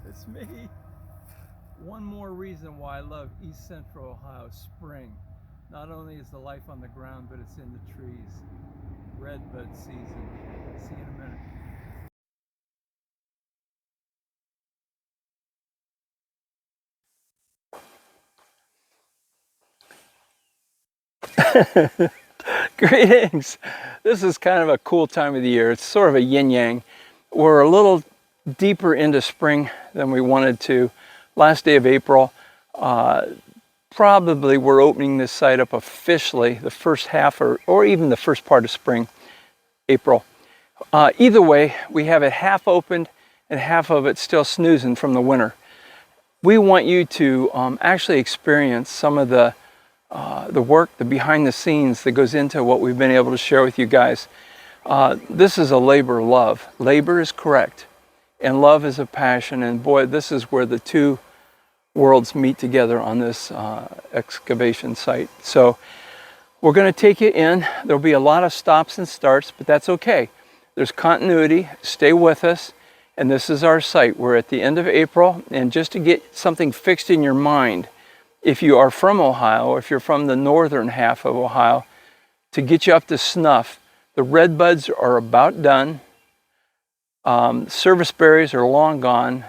It's me. One more reason why I love East Central Ohio, spring. Not only is the life on the ground, but it's in the trees. Redbud season. See you in a minute. Greetings. This is kind of a cool time of the year. It's sort of a yin-yang. We're a little deeper into spring than we wanted to. Last day of April, probably we're opening this site up officially the first half or even the first part of spring, April. Either way, we have it half opened and half of it still snoozing from the winter. We want you to actually experience some of the work, the behind the scenes that goes into what we've been able to share with you guys. This is a labor of love. Labor is correct, and love is a passion, and boy, this is where the two worlds meet together on this excavation site. So we're going to take you in. There'll be a lot of stops and starts, but that's okay. There's continuity. Stay with us. And this is our site. We're at the end of April, and just to get something fixed in your mind, if you are from Ohio, or if you're from the northern half of Ohio, to get you up to snuff, the redbuds are about done. Service berries are long gone.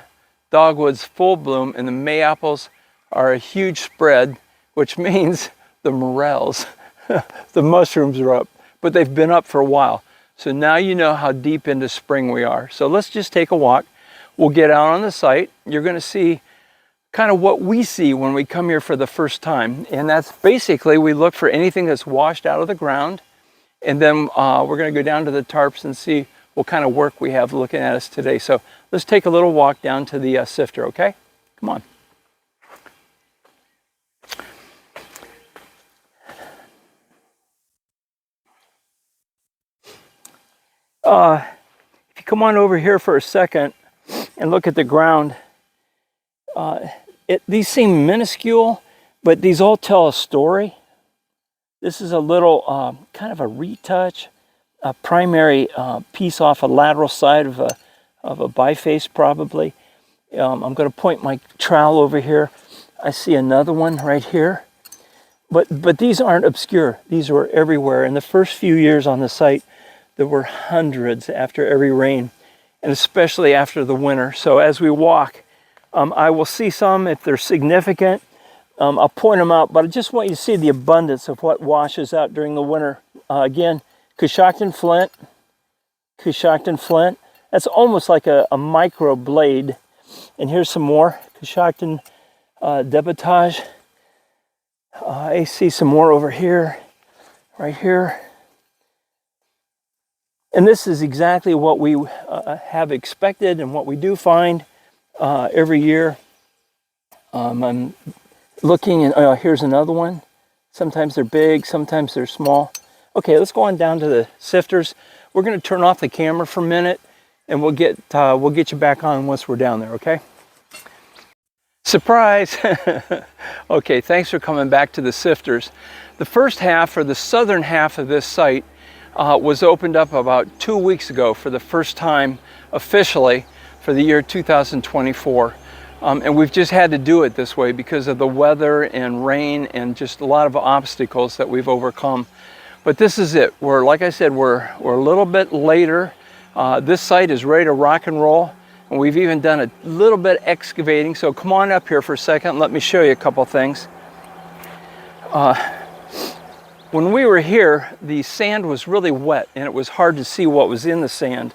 Dogwood's full bloom, and the mayaples are a huge spread, which means the morels, the mushrooms are up, but they've been up for a while. So now you know how deep into spring we are. So let's just take a walk. We'll get out on the site. You're going to see kind of what we see when we come here for the first time. And that's basically, we look for anything that's washed out of the ground. And then we're going to go down to the tarps and see what kind of work we have looking at us today. So let's take a little walk down to the sifter, okay? Come on. If you come on over here for a second and look at the ground, these seem minuscule, but these all tell a story. This is a little kind of a retouch, a primary piece off a lateral side of a biface probably. I'm going to point my trowel over here. I see another one right here. But these aren't obscure. These were everywhere. In the first few years on the site, there were hundreds after every rain, and especially after the winter. So as we walk, I will see some if they're significant. I'll point them out, but I just want you to see the abundance of what washes out during the winter. Again, Coshocton flint, Coshocton flint. That's almost like a micro blade. And here's some more Coshocton debitage. I see some more over here, right here. And this is exactly what we have expected and what we do find every year. I'm looking, and here's another one. Sometimes they're big, sometimes they're small. Okay, let's go on down to the sifters. We're going to turn off the camera for a minute, and we'll get you back on once we're down there, okay? Surprise! Okay, thanks for coming back to the sifters. The first half, or the southern half of this site, was opened up about 2 weeks ago for the first time officially for the year 2024. And we've just had to do it this way because of the weather and rain and just a lot of obstacles that we've overcome. But this is it. Like I said, we're a little bit later. This site is ready to rock and roll. And we've even done a little bit excavating. So come on up here for a second. Let me show you a couple things. When we were here, the sand was really wet and it was hard to see what was in the sand.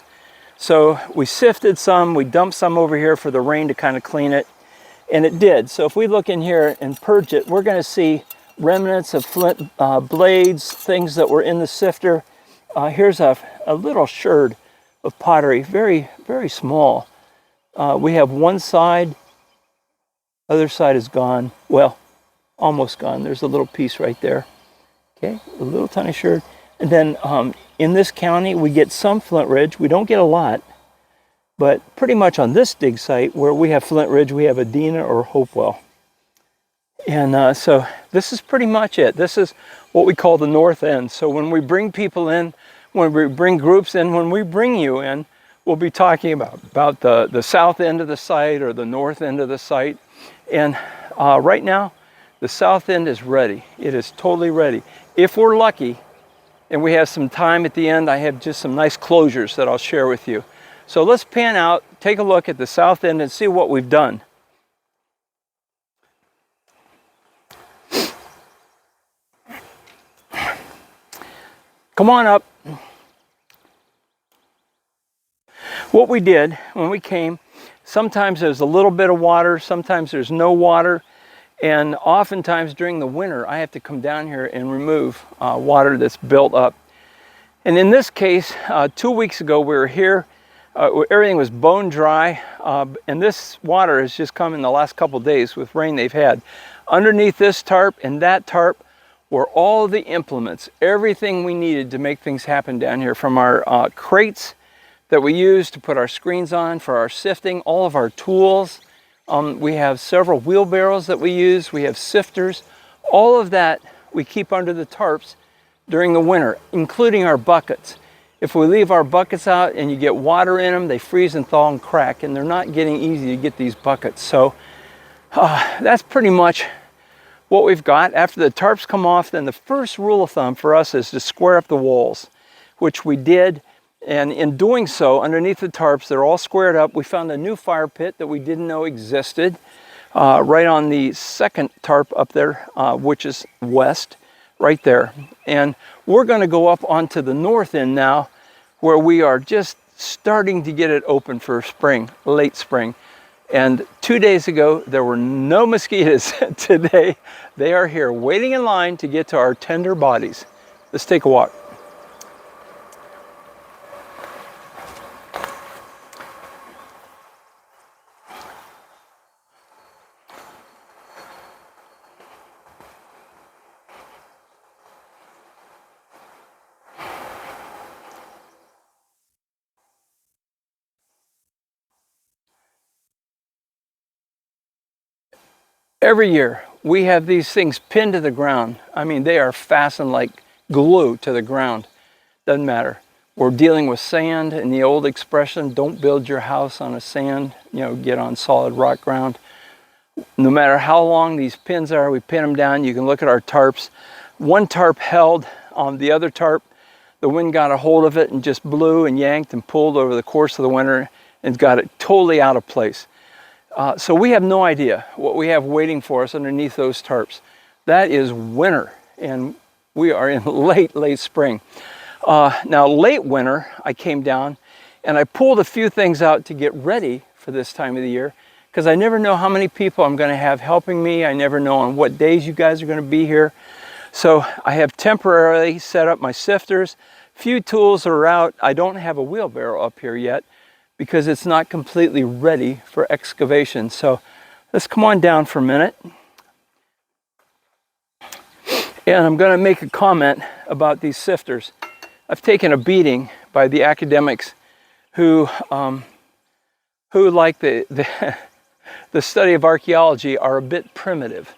So we sifted some, we dumped some over here for the rain to kind of clean it, and it did. So if we look in here and purge it, we're going to see remnants of flint blades, things that were in the sifter. Here's a little sherd of pottery, very, very small. We have one side, other side is gone. Well, almost gone. There's a little piece right there. Okay, a little tiny sherd. And then in this county, we get some Flint Ridge. We don't get a lot, but pretty much on this dig site where we have Flint Ridge, we have Adena or Hopewell. And so this is pretty much it. This is what we call the north end. So when we bring people in, when we bring groups in, when we bring you in, we'll be talking about the south end of the site or the north end of the site. And right now, the south end is ready. It is totally ready. If we're lucky and we have some time at the end, I have just some nice closures that I'll share with you. So let's pan out, take a look at the south end and see what we've done. Come on up. What we did when we came, sometimes there's a little bit of water, sometimes there's no water, and oftentimes during the winter I have to come down here and remove water that's built up. And in this case, 2 weeks ago we were here, everything was bone dry, and this water has just come in the last couple days with rain they've had. Underneath this tarp and that tarp were all the implements, everything we needed to make things happen down here, from our crates that we use to put our screens on for our sifting, all of our tools. We have several wheelbarrows that we use, we have sifters, all of that we keep under the tarps during the winter, including our buckets. If we leave our buckets out and you get water in them, they freeze and thaw and crack, and they're not getting easy to get these buckets. So that's pretty much what we've got. After the tarps come off, then the first rule of thumb for us is to square up the walls, which we did. And in doing so, underneath the tarps, they're all squared up. We found a new fire pit that we didn't know existed, right on the second tarp up there, which is west, right there. And we're going to go up onto the north end now, where we are just starting to get it open for spring, late spring. And 2 days ago, there were no mosquitoes. Today, they are here waiting in line to get to our tender bodies. Let's take a walk. Every year, we have these things pinned to the ground. I mean, they are fastened like glue to the ground. Doesn't matter. We're dealing with sand, and the old expression, don't build your house on a sand, get on solid rock ground. No matter how long these pins are, we pin them down. You can look at our tarps. One tarp held on the other tarp. The wind got a hold of it and just blew and yanked and pulled over the course of the winter and got it totally out of place. So we have no idea what we have waiting for us underneath those tarps. That is winter, and we are in late spring. Now, late winter, I came down and I pulled a few things out to get ready for this time of the year, because I never know how many people I'm going to have helping me. I never know on what days you guys are going to be here. So I have temporarily set up my sifters. Few tools are out. I don't have a wheelbarrow up here yet, because it's not completely ready for excavation. So let's come on down for a minute. And I'm going to make a comment about these sifters. I've taken a beating by the academics who like the study of archaeology, are a bit primitive.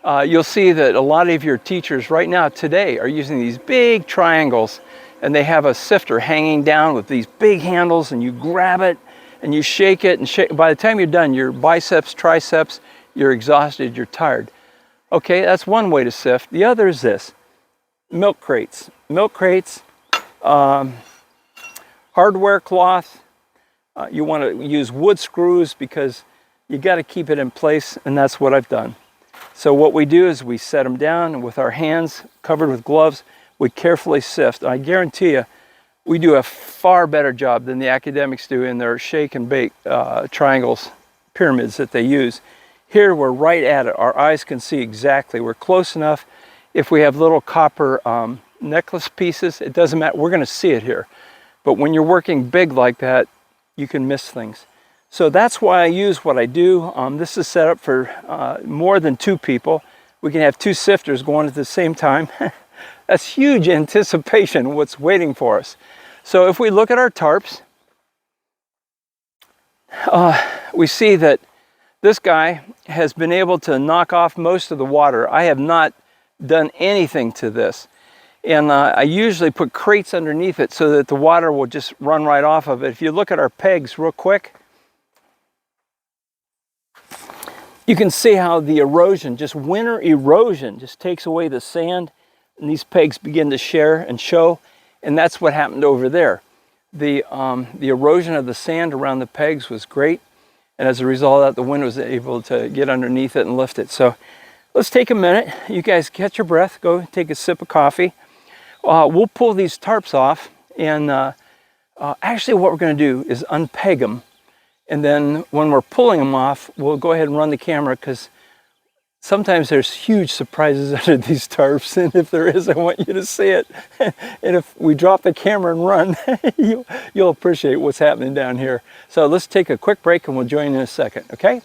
You'll see that a lot of your teachers right now today are using these big triangles, and they have a sifter hanging down with these big handles, and you grab it and you shake it and shake. By the time you're done, your biceps, triceps, you're exhausted, you're tired. Okay, that's one way to sift. The other is this: milk crates. Milk crates, hardware cloth. You want to use wood screws because you got to keep it in place, and that's what I've done. So what we do is we set them down, and with our hands covered with gloves, we carefully sift. I guarantee you, we do a far better job than the academics do in their shake and bake triangles, pyramids that they use. Here we're right at it. Our eyes can see exactly. We're close enough. If we have little copper necklace pieces, it doesn't matter. We're going to see it here. But when you're working big like that, you can miss things. So that's why I use what I do. This is set up for more than 2 people. We can have 2 sifters going at the same time. That's huge anticipation, what's waiting for us. So if we look at our tarps, we see that this guy has been able to knock off most of the water. I have not done anything to this. And I usually put crates underneath it so that the water will just run right off of it. If you look at our pegs real quick, you can see how the erosion, just winter erosion, just takes away the sand, and these pegs begin to share and show, and that's what happened over there. The erosion of the sand around the pegs was great, and as a result of that, the wind was able to get underneath it and lift it. So let's take a minute. You guys catch your breath, go take a sip of coffee. We'll pull these tarps off, and actually what we're going to do is unpeg them. And then when we're pulling them off, we'll go ahead and run the camera, because sometimes there's huge surprises under these tarps. And if there is, I want you to see it. And if we drop the camera and run, you'll appreciate what's happening down here. So let's take a quick break and we'll join in a second, okay?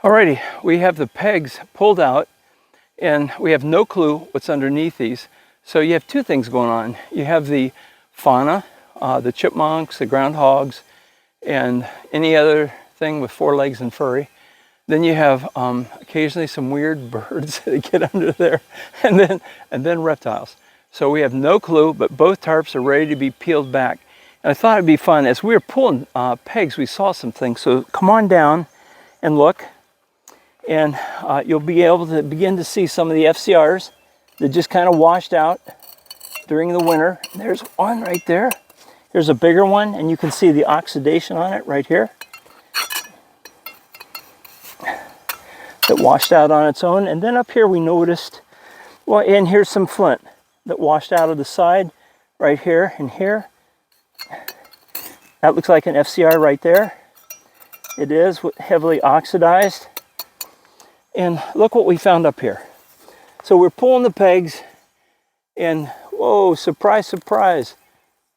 Alrighty, we have the pegs pulled out and we have no clue what's underneath these. So you have two things going on. You have the fauna, the chipmunks, the groundhogs, and any other thing with four legs and furry. Then you have occasionally some weird birds that get under there, and then reptiles. So we have no clue, but both tarps are ready to be peeled back. And I thought it'd be fun. As we were pulling pegs, we saw some things. So come on down and look, and you'll be able to begin to see some of the FCRs that just kind of washed out during the winter. There's one right there. Here's a bigger one, and you can see the oxidation on it right here. That washed out on its own. And then up here we noticed, well, and here's some flint that washed out of the side right here and here. That looks like an FCR right there. It is heavily oxidized. And look what we found up here. So we're pulling the pegs, and whoa, surprise, surprise.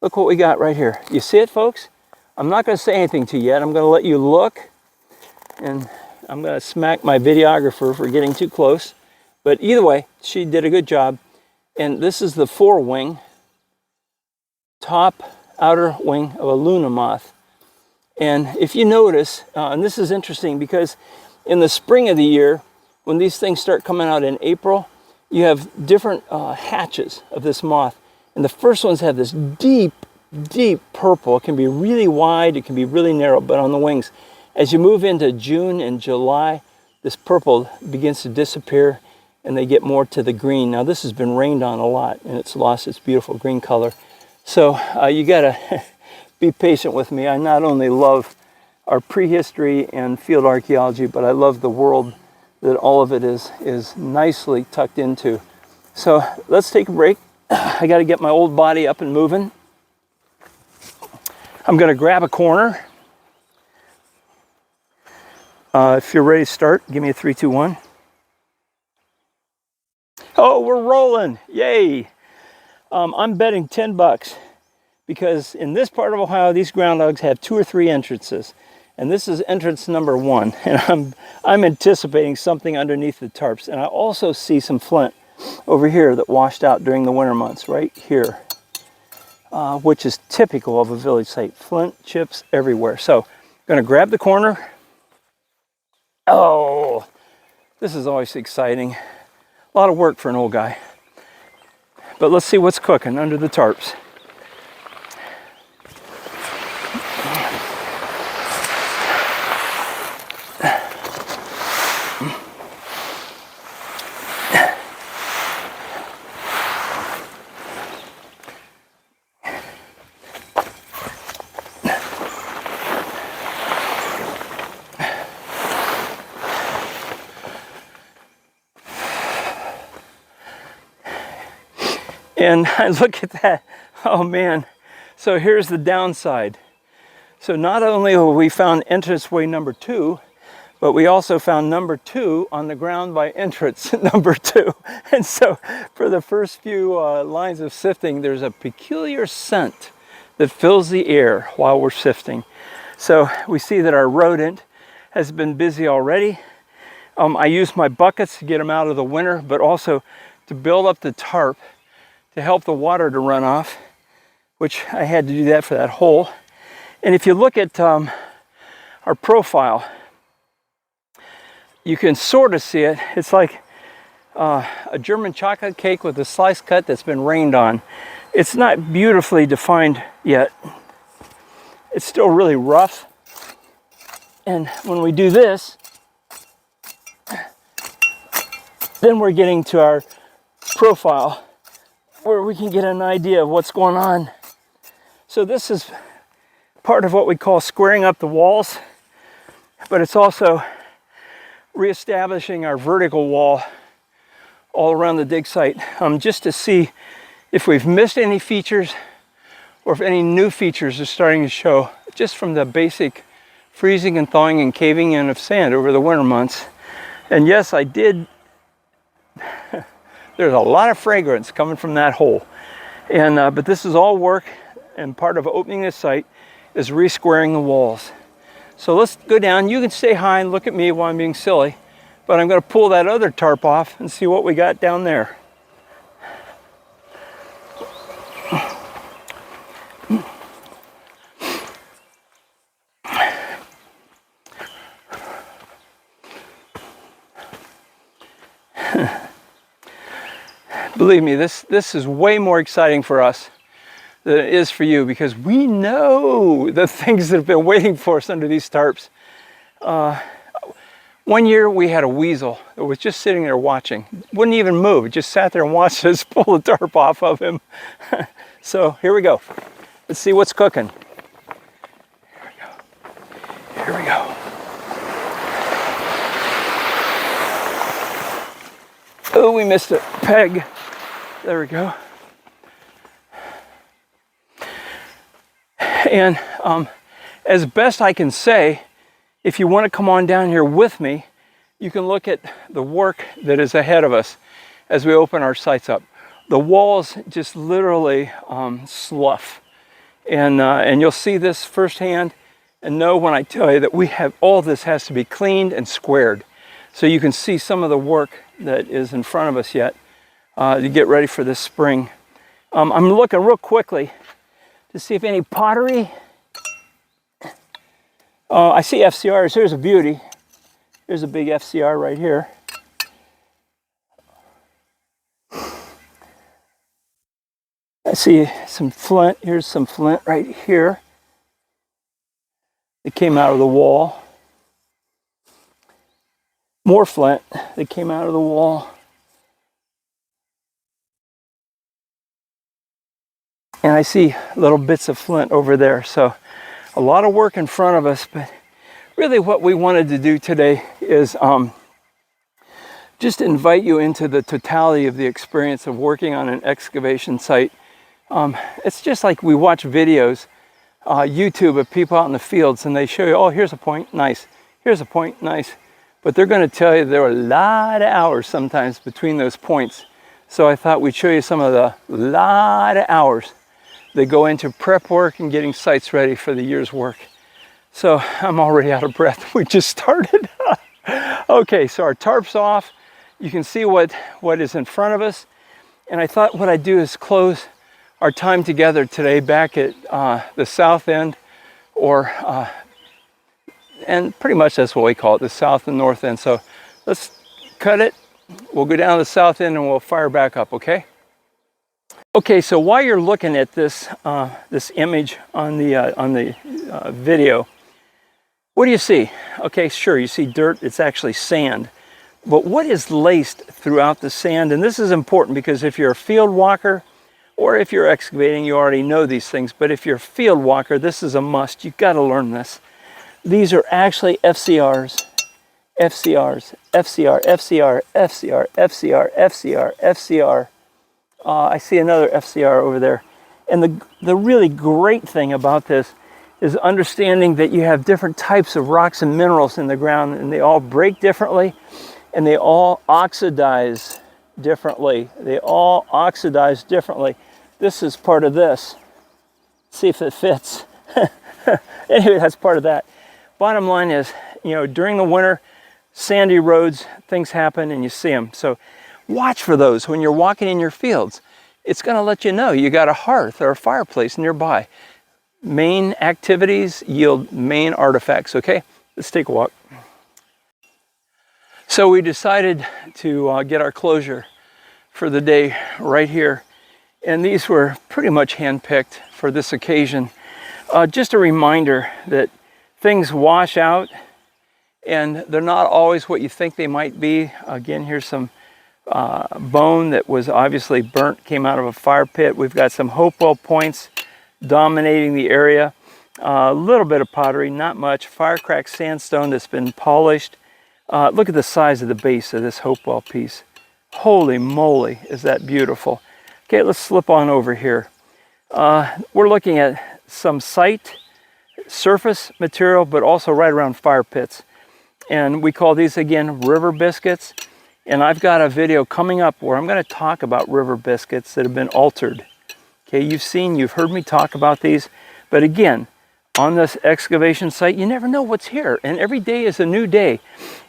Look what we got right here. You see it, folks? I'm not going to say anything to you yet. I'm going to let you look, and I'm going to smack my videographer for getting too close. But either way, she did a good job. And this is the forewing, top outer wing of a Luna moth. And if you notice, and this is interesting because in the spring of the year, when these things start coming out in April, you have different hatches of this moth. And the first ones have this deep, deep purple. It can be really wide, it can be really narrow, but on the wings. As you move into June and July, this purple begins to disappear and they get more to the green. Now this has been rained on a lot and it's lost its beautiful green color. So you gotta be patient with me. I not only love our prehistory and field archaeology, but I love the world that all of it is nicely tucked into. So let's take a break. I got to get my old body up and moving. I'm going to grab a corner. If you're ready to start, give me a 3, 2, 1. Oh, we're rolling. Yay. I'm betting $10 because in this part of Ohio, these groundhogs have 2 or 3 entrances. And this is entrance number 1. And I'm anticipating something underneath the tarps. And I also see some flint over here that washed out during the winter months, right here, which is typical of a village site. Flint chips everywhere. So I'm going to grab the corner. Oh, this is always exciting. A lot of work for an old guy. But let's see what's cooking under the tarps. And look at that. Oh man. So here's the downside. So not only have we found entranceway number 2, but we also found number 2 on the ground by entrance number 2. And so for the first few lines of sifting, there's a peculiar scent that fills the air while we're sifting. So we see that our rodent has been busy already. I use my buckets to get them out of the winter, but also to build up the tarp to help the water to run off, which I had to do that for that hole. And if you look at our profile, you can sort of see it. It's like a German chocolate cake with a slice cut that's been rained on. It's not beautifully defined yet. It's still really rough. And when we do this, then we're getting to our profile where we can get an idea of what's going on. So this is part of what we call squaring up the walls, but it's also reestablishing our vertical wall all around the dig site, just to see if we've missed any features or if any new features are starting to show just from the basic freezing and thawing and caving in of sand over the winter months. And yes, I did, there's a lot of fragrance coming from that hole. And but this is all work, and part of opening this site is re-squaring the walls. So let's go down. You can stay high and look at me while I'm being silly, but I'm going to pull that other tarp off and see what we got down there. Believe me, this is way more exciting for us than it is for you, because we know the things that have been waiting for us under these tarps. One year we had a weasel that was just sitting there watching, wouldn't even move, just sat there and watched us pull the tarp off of him. So here we go. Let's see what's cooking. Here we go. Here we go. Oh, we missed a peg. There we go. And as best I can say, if you want to come on down here with me, you can look at the work that is ahead of us as we open our sites up. The walls just literally slough. And you'll see this firsthand and know when I tell you that we have, all this has to be cleaned and squared. So you can see some of the work that is in front of us yet to get ready for this spring. I'm looking real quickly to see if any pottery. I see FCRs. Here's a beauty. Here's a big FCR right here. I see some flint. Here's some flint right here. It came out of the wall. More flint that came out of the wall. And I see little bits of flint over there. So a lot of work in front of us, but really what we wanted to do today is just invite you into the totality of the experience of working on an excavation site. It's just like we watch videos, YouTube of people out in the fields, and they show you, oh, here's a point, nice. Here's a point, nice. But they're going to tell you there are a lot of hours sometimes between those points. So I thought we'd show you some of the lot of hours that go into prep work and getting sites ready for the year's work. So I'm already out of breath. We just started. Okay, so our tarp's off. You can see what is in front of us. And I thought what I'd do is close our time together today back at the south end, or and pretty much that's what we call it, the south and north end. So let's cut it. We'll go down to the south end and we'll fire back up, okay? Okay, so while you're looking at this this image on the video, what do you see? Okay, sure, you see dirt. It's actually sand. But what is laced throughout the sand? And this is important because if you're a field walker or if you're excavating, you already know these things. But if you're a field walker, this is a must. You've got to learn this. These are actually FCRs, FCRs, FCR, FCR, FCR, FCR, FCR, FCR. I see another FCR over there. And the really great thing about this is understanding that you have different types of rocks and minerals in the ground, and they all break differently, and they all oxidize differently. They all oxidize differently. This is part of this. See if it fits. Anyway, that's part of that. Bottom line is, you know, during the winter, sandy roads, things happen and you see them. So watch for those when you're walking in your fields. It's going to let you know you got a hearth or a fireplace nearby. Main activities yield main artifacts, okay? Let's take a walk. So we decided to get our closure for the day right here. And these were pretty much handpicked for this occasion. Just a reminder that things wash out and they're not always what you think they might be. Again, here's some bone that was obviously burnt, came out of a fire pit. We've got some hopewell points dominating the area. A little bit of pottery, not much. Firecracked sandstone that's been polished. Look at the size of the base of this hopewell piece. Holy moly, is that beautiful. Okay, let's slip on over here. We're looking at some site surface material, but also right around fire pits. And we call these, again, river biscuits. And I've got a video coming up where I'm going to talk about river biscuits that have been altered. Okay, you've heard me talk about these. But again, on this excavation site, you never know what's here. And every day is a new day.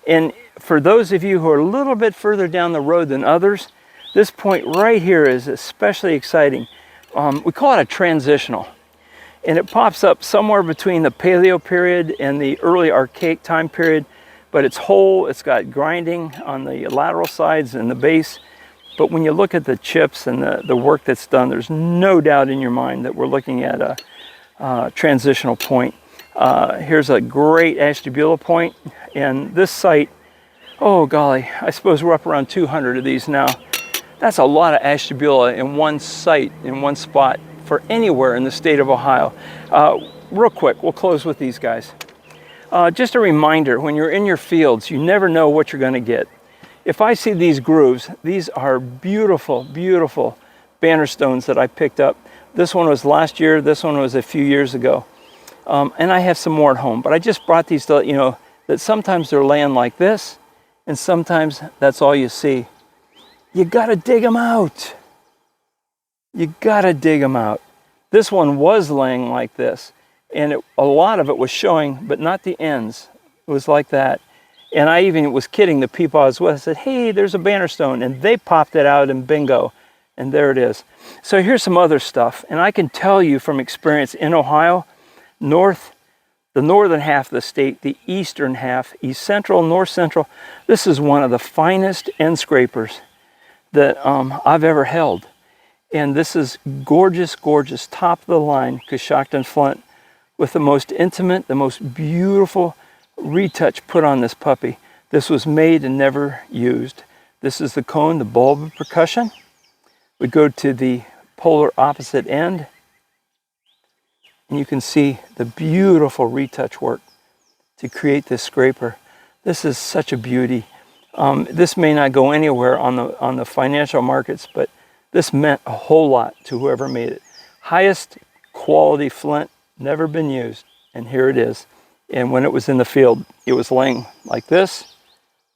And for those of you who are a little bit further down the road than others, this point right here is especially exciting. We call it a transitional. And it pops up somewhere between the Paleo period and the early Archaic time period. But it's whole, it's got grinding on the lateral sides and the base. But when you look at the chips and the work that's done, there's no doubt in your mind that we're looking at a transitional point. Here's a great Ashtabula point. And this site, oh golly, I suppose we're up around 200 of these now. That's a lot of Ashtabula in one site, in one spot, for anywhere in the state of Ohio. Real quick, we'll close with these guys. Just a reminder, when you're in your fields, you never know what you're going to get. If I see these grooves, these are beautiful, beautiful banner stones that I picked up. This one was last year, this one was a few years ago. And I have some more at home, but I just brought these to let you know that sometimes they're laying like this, and sometimes that's all you see. You gotta dig them out. You gotta dig them out. This one was laying like this, and a lot of it was showing, but not the ends. It was like that. And I even was kidding the people I was with. I said, hey, there's a banner stone. And they popped it out and bingo. And there it is. So here's some other stuff. And I can tell you from experience in Ohio, the northern half of the state, the eastern half, east central, north central, this is one of the finest end scrapers that I've ever held. And this is gorgeous, gorgeous, top of the line Coshocton flint with the most intimate, the most beautiful retouch put on this puppy. This was made and never used. This is the cone, the bulb of percussion. We go to the polar opposite end, and you can see the beautiful retouch work to create this scraper. This is such a beauty. This may not go anywhere on the financial markets, but this meant a whole lot to whoever made it. Highest quality flint, never been used, and here it is. And when it was in the field, it was laying like this,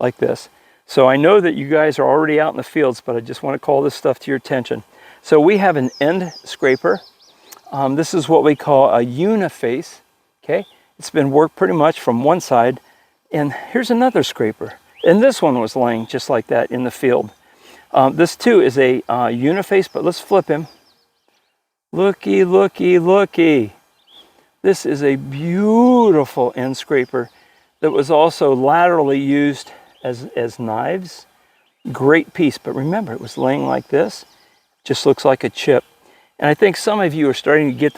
like this. So I know that you guys are already out in the fields, but I just want to call this stuff to your attention. So we have an end scraper. This is what we call a uniface, okay? It's been worked pretty much from one side. And here's another scraper. And this one was laying just like that in the field. This too is a uniface, but let's flip him. Looky, looky, looky. This is a beautiful end scraper that was also laterally used as knives. Great piece, but remember, it was laying like this. Just looks like a chip. And I think some of you are starting to get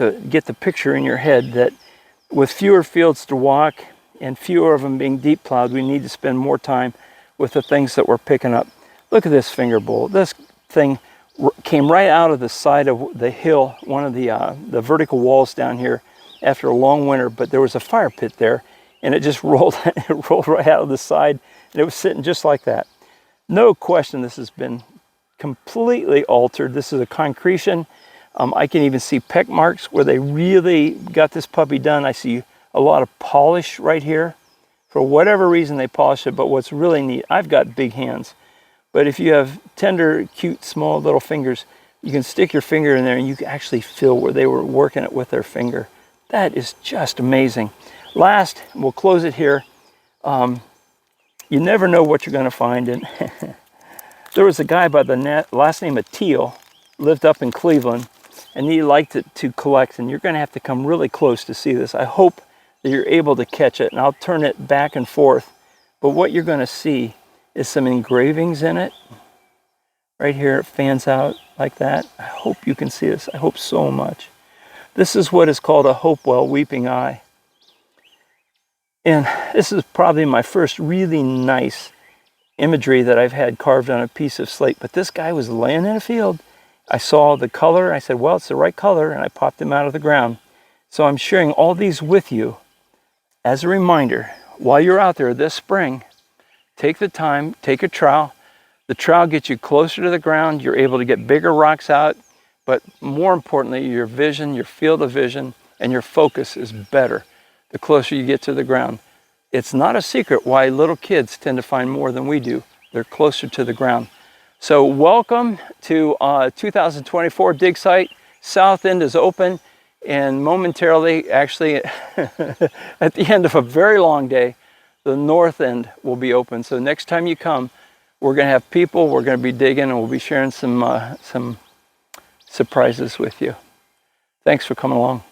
the picture in your head that with fewer fields to walk and fewer of them being deep plowed, we need to spend more time with the things that we're picking up. Look at this finger bowl. This thing came right out of the side of the hill, one of the vertical walls down here after a long winter, but there was a fire pit there, and it just rolled, it rolled right out of the side, and it was sitting just like that. No question this has been completely altered. This is a concretion. I can even see peck marks where they really got this puppy done. I see a lot of polish right here. For whatever reason they polished it, but what's really neat, I've got big hands, but if you have tender, cute, small little fingers, you can stick your finger in there and you can actually feel where they were working it with their finger. That is just amazing. Last, we'll close it here. You never know what you're going to find. And there was a guy by the last name of Teal, lived up in Cleveland, and he liked it to collect. And you're going to have to come really close to see this. I hope that you're able to catch it, and I'll turn it back and forth. But what you're going to see is some engravings in it. Right here, it fans out like that. I hope you can see this. I hope so much. This is what is called a Hopewell weeping eye. And this is probably my first really nice imagery that I've had carved on a piece of slate. But this guy was laying in a field. I saw the color. I said, well, it's the right color. And I popped him out of the ground. So I'm sharing all these with you as a reminder. While you're out there this spring, take the time, take a trowel. The trowel gets you closer to the ground. You're able to get bigger rocks out. But more importantly, your vision, your field of vision, and your focus is better the closer you get to the ground. It's not a secret why little kids tend to find more than we do. They're closer to the ground. So welcome to 2024 dig site. South end is open, and momentarily, actually at the end of a very long day, the north end will be open. So next time you come, we're going to have people, we're going to be digging, and we'll be sharing some surprises with you. Thanks for coming along.